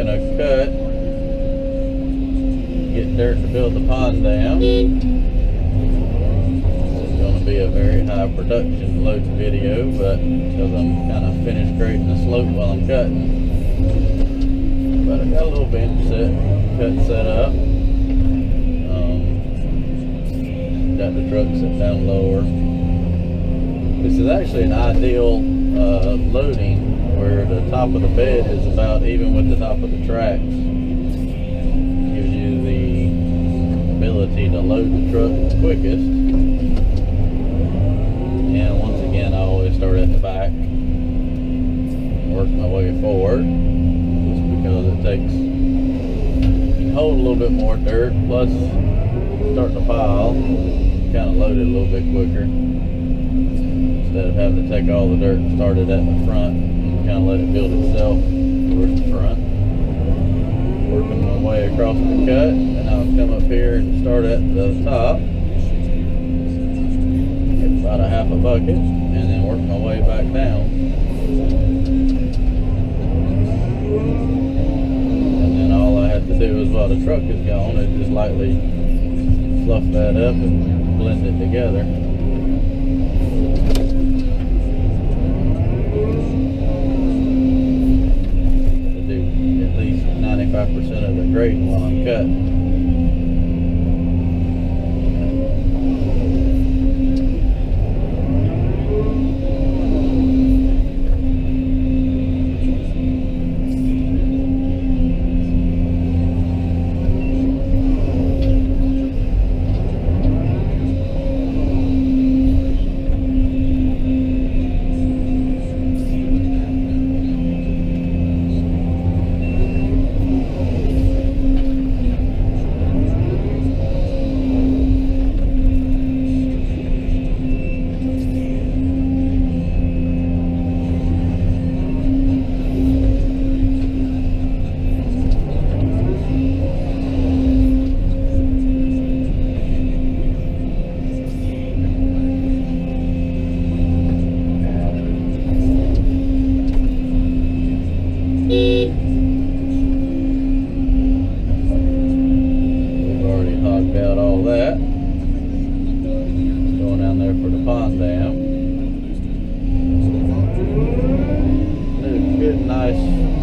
gonna cut, get dirt to build the pond dam. This is gonna be a very high production loading video, but because I'm kind of finished grading the slope while I'm cutting. But I got a little bench cut set up. Got the truck set down lower. This is actually an ideal loading where the top of the bed is about even with the top of the tracks. Gives you the ability to load the truck the quickest. And once again, I always start at the back and work my way forward, just because it takes, you can hold a little bit more dirt, plus start to pile, kind of load it a little bit quicker. Instead of having to take all the dirt and start it at the front, you can kind of let it build itself towards the front. Working my way across the cut, and I'll come up here and start at the top. Get about a half a bucket, and then work my way back down. And then all I have to do is, while the truck is gone, is just lightly fluff that up and blend it together. To do at least 95% of the grading while I'm cutting.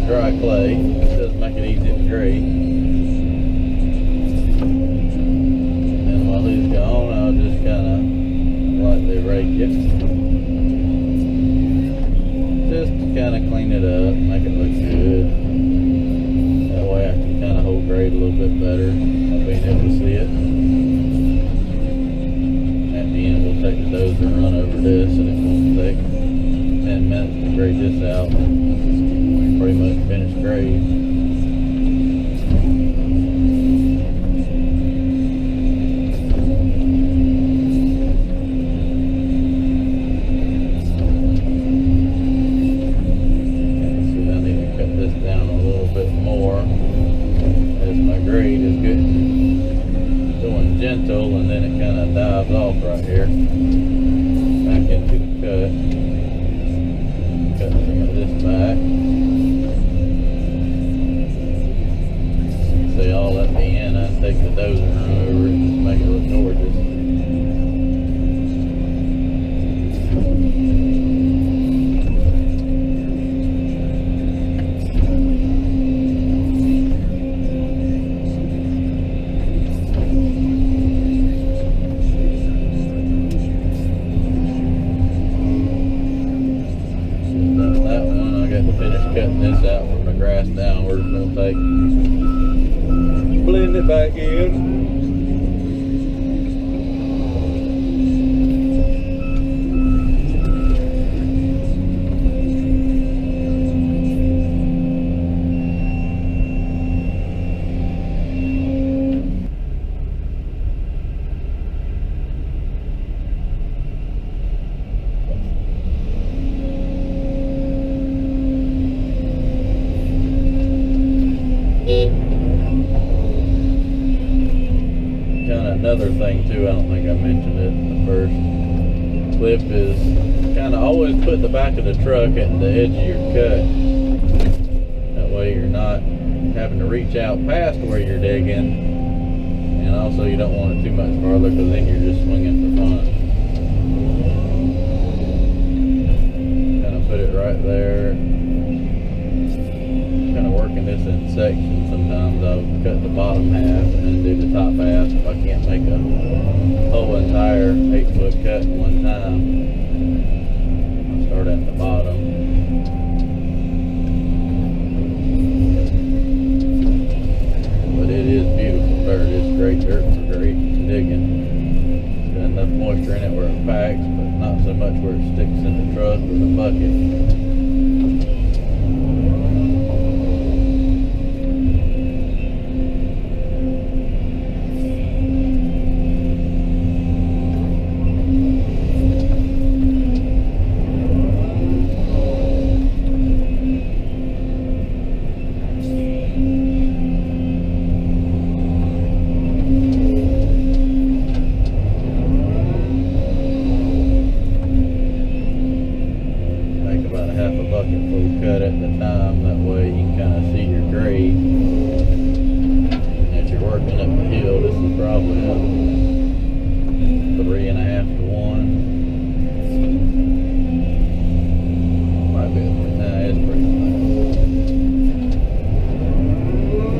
Dry clay, it does make it easy to grade. And while he's gone, I'll just kind of lightly rake it, just to kind of clean it up, make it look good. That way I can kind of hold grade a little bit better, not being able to see it. At the end, we'll take the dozer and run over this, and it won't take 10 minutes to grade this out. Pretty much finished grade. So I need to cut this down a little bit more as my grade is going gentle, and then it kind of dives off right here back into the cut. Cut some of this back. All at the end, I take the dozer and run over it and just make it look gorgeous. Done that one, I got to finish cutting this out from the grass downward. It's going to take, blend it back in. Another thing too, I don't think I mentioned it in the first clip, is kind of always put the back of the truck at the edge of your cut. That way you're not having to reach out past where you're digging. And also you don't want it too much farther because then you're just swinging for fun. Kind of put it right there. Kind of working this in sections. Sometimes I'll cut the bottom half and then do the top half if I can't make a whole entire 8-foot cut at one time. I'll start at the bottom. But it is beautiful dirt. It's great dirt for great digging. It's got enough moisture in it where it packs, but not so much where it sticks in the truck or the bucket. Cut at the time, that way you can kind of see your grade. And as you're working up the hill, this is probably a 3.5 to 1. Might be a 3. Nah, it's pretty close.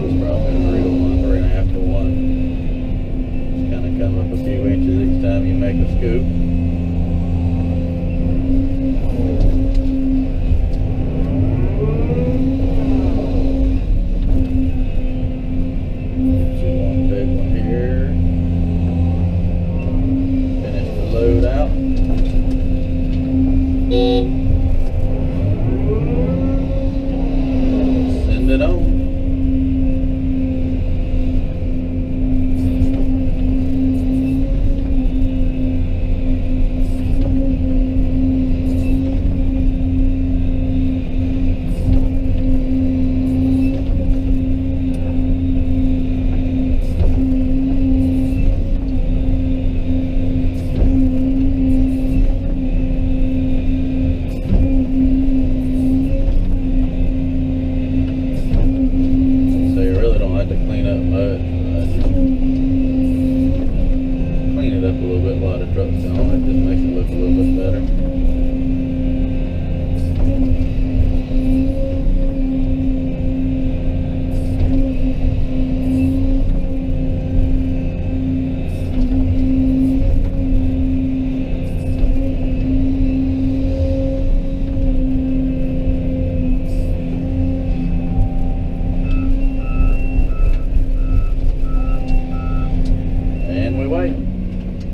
It's probably a 3 to 1, 3.5 to 1. Just kind of come up a few inches each time you make a scoop. Send it on.